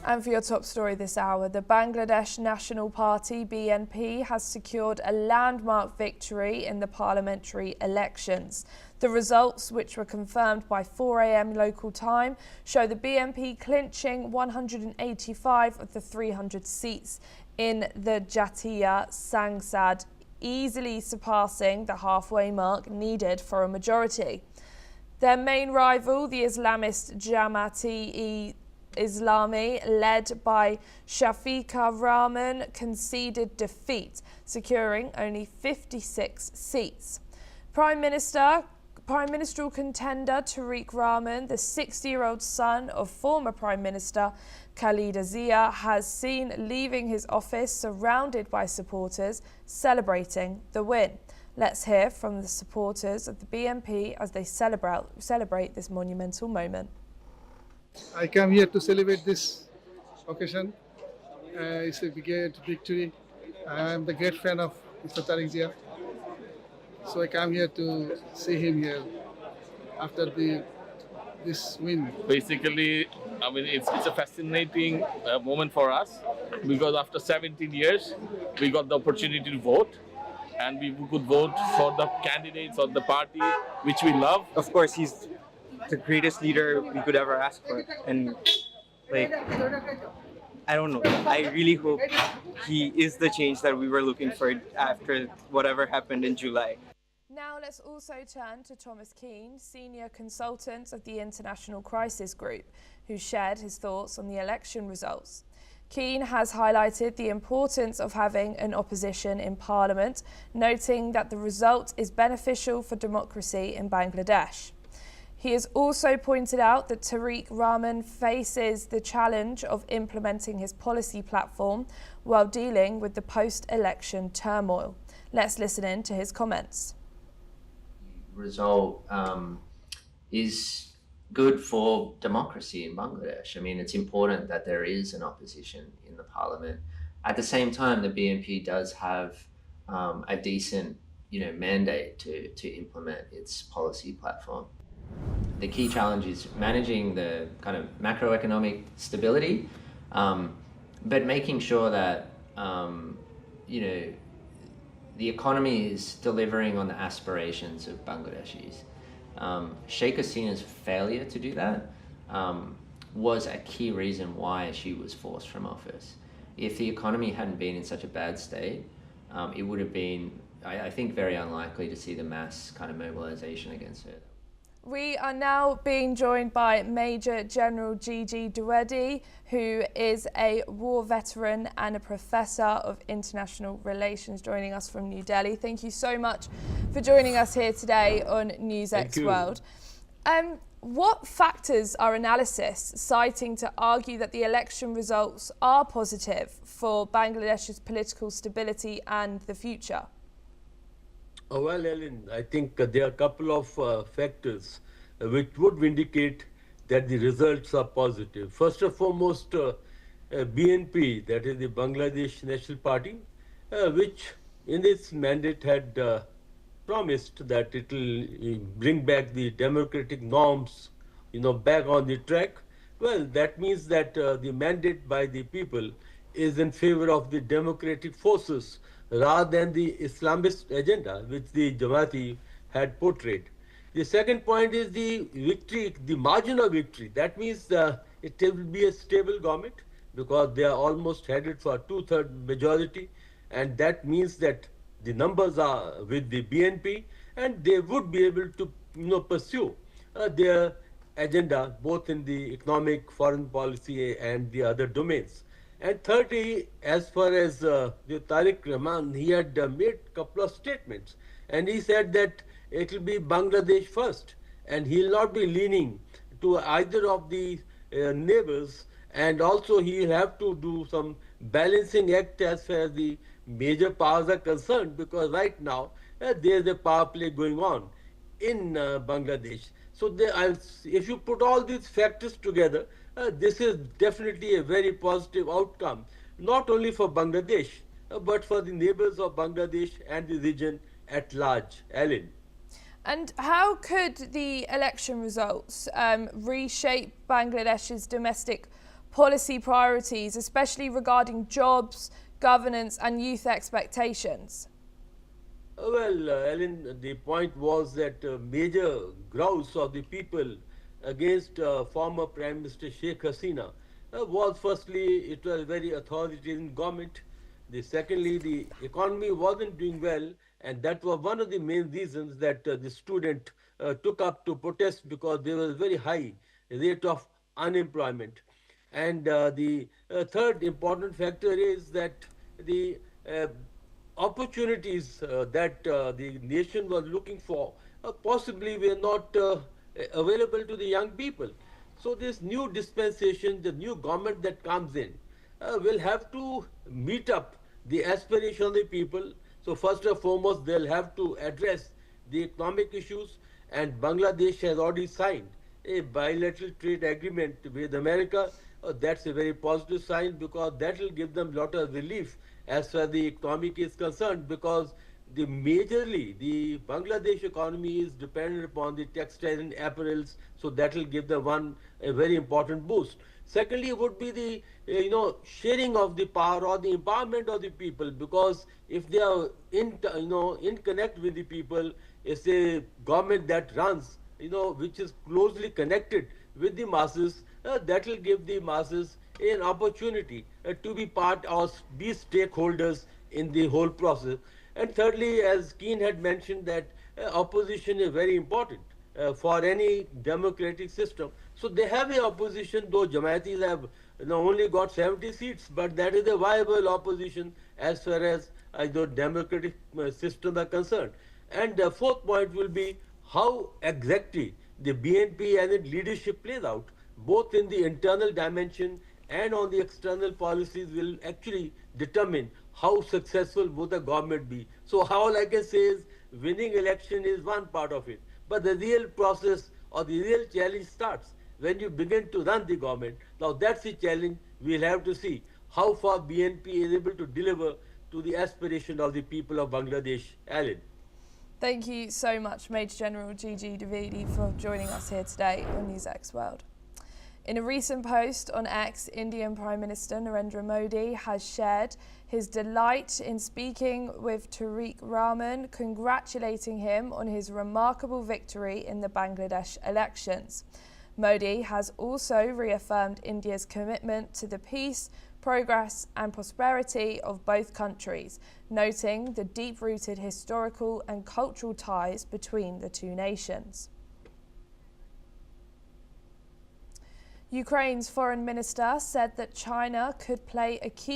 And for your top story this hour, the Bangladesh National Party, BNP, has secured a landmark victory in the parliamentary elections. The results, which were confirmed by 4 a.m. local time, show the BNP clinching 185 of the 300 seats in the Jatiya Sangsad, easily surpassing the halfway mark needed for a majority. Their main rival, the Islamist Jamaat-e-Islami, led by Tarique Rahman, conceded defeat, securing only 56 seats. Prime Ministerial contender Tarique Rahman, the 60-year-old son of former Prime Minister Khaleda Zia, has seen leaving his office surrounded by supporters celebrating the win. Let's hear from the supporters of the BNP as they celebrate this monumental moment. I come here to celebrate this occasion. It's a big victory. I am the great fan of Mr. Tarique Zia. So I come here to see him here after this win. Basically, I mean, it's a fascinating moment for us because after 17 years, we got the opportunity to vote. And we could vote for the candidates of the party which we love. Of course, he's the greatest leader we could ever ask for. And like, I don't know. I really hope he is the change that we were looking for after whatever happened in July. Now let's also turn to Thomas Keane, senior consultant of the International Crisis Group, who shared his thoughts on the election results. Keane has highlighted the importance of having an opposition in Parliament, noting that the result is beneficial for democracy in Bangladesh. He has also pointed out that Tarique Rahman faces the challenge of implementing his policy platform while dealing with the post-election turmoil. Let's listen in to his comments. The result is good for democracy in Bangladesh. I mean, it's important that there is an opposition in the parliament. At the same time, the BNP does have a decent, mandate to implement its policy platform. The key challenge is managing the kind of macroeconomic stability, but making sure that, the economy is delivering on the aspirations of Bangladeshis. Sheikh Hasina's failure to do that was a key reason why she was forced from office. If the economy hadn't been in such a bad state, it would have been, I think, very unlikely to see the mass kind of mobilization against her. We are now being joined by Major General Gigi Dwivedi, who is a war veteran and a professor of international relations, joining us from New Delhi. Thank you so much for joining us here today on NewsX World. What factors are analysis citing to argue that the election results are positive for Bangladesh's political stability and the future? Well, Ellen, I think there are a couple of factors which would indicate that the results are positive. First and foremost, BNP, that is the Bangladesh National Party, which in its mandate had promised that it will bring back the democratic norms, back on the track. Well, that means that the mandate by the people is in favor of the democratic forces rather than the Islamist agenda which the Jamaati had portrayed. The second point is the victory, the margin of victory. That means it will be a stable government because they are almost headed for a 2/3 majority, and that means that the numbers are with the BNP and they would be able to pursue their agenda both in the economic, foreign policy and the other domains. And thirdly, as far as the Tarique Rahman, he had made a couple of statements, and he said that it will be Bangladesh first, and he will not be leaning to either of the neighbors, and also he will have to do some balancing act as far as the major powers are concerned, because right now there is a power play going on in Bangladesh. So if you put all these factors together, this is definitely a very positive outcome, not only for Bangladesh, but for the neighbors of Bangladesh and the region at large. Ellen. And how could the election results reshape Bangladesh's domestic policy priorities, especially regarding jobs, governance and youth expectations? Well, Ellen, the point was that major grouse of the people against former Prime Minister Sheikh Hasina was firstly, it was a very authoritarian government. Secondly, the economy wasn't doing well, and that was one of the main reasons that the student took up to protest, because there was very high rate of unemployment. And the third important factor is that the opportunities that the nation was looking for possibly were not available to the young people. So this new dispensation, the new government that comes in, will have to meet up the aspiration of the people. So first and foremost, they'll have to address the economic issues, and Bangladesh has already signed a bilateral trade agreement with America. That's a very positive sign, because that will give them a lot of relief as far as the economic is concerned, because majorly the Bangladesh economy is dependent upon the textile and apparels, so that will give them a very important boost. Secondly, would be the sharing of the power or the empowerment of the people, because if they are in connect with the people, it's a government that runs, which is closely connected with the masses, that will give the masses an opportunity to be part or be stakeholders in the whole process. And thirdly, as Keen had mentioned, that opposition is very important for any democratic system. So they have an opposition, though Jamaatis have only got 70 seats, but that is a viable opposition as far as the democratic systems are concerned. And the fourth point will be how exactly the BNP and its leadership plays out, both in the internal dimension and on the external policies, will actually determine how successful would the government be. So all I can say is winning election is one part of it, but the real process or the real challenge starts when you begin to run the government. Now that's the challenge. We'll have to see how far BNP is able to deliver to the aspiration of the people of Bangladesh. Alan. Thank you so much, Major General Gigi Davidi, for joining us here today on NewsX World. In a recent post on X, Indian Prime Minister Narendra Modi has shared his delight in speaking with Tarique Rahman, congratulating him on his remarkable victory in the Bangladesh elections. Modi has also reaffirmed India's commitment to the peace, progress and prosperity of both countries, noting the deep-rooted historical and cultural ties between the two nations. Ukraine's foreign minister said that China could play a key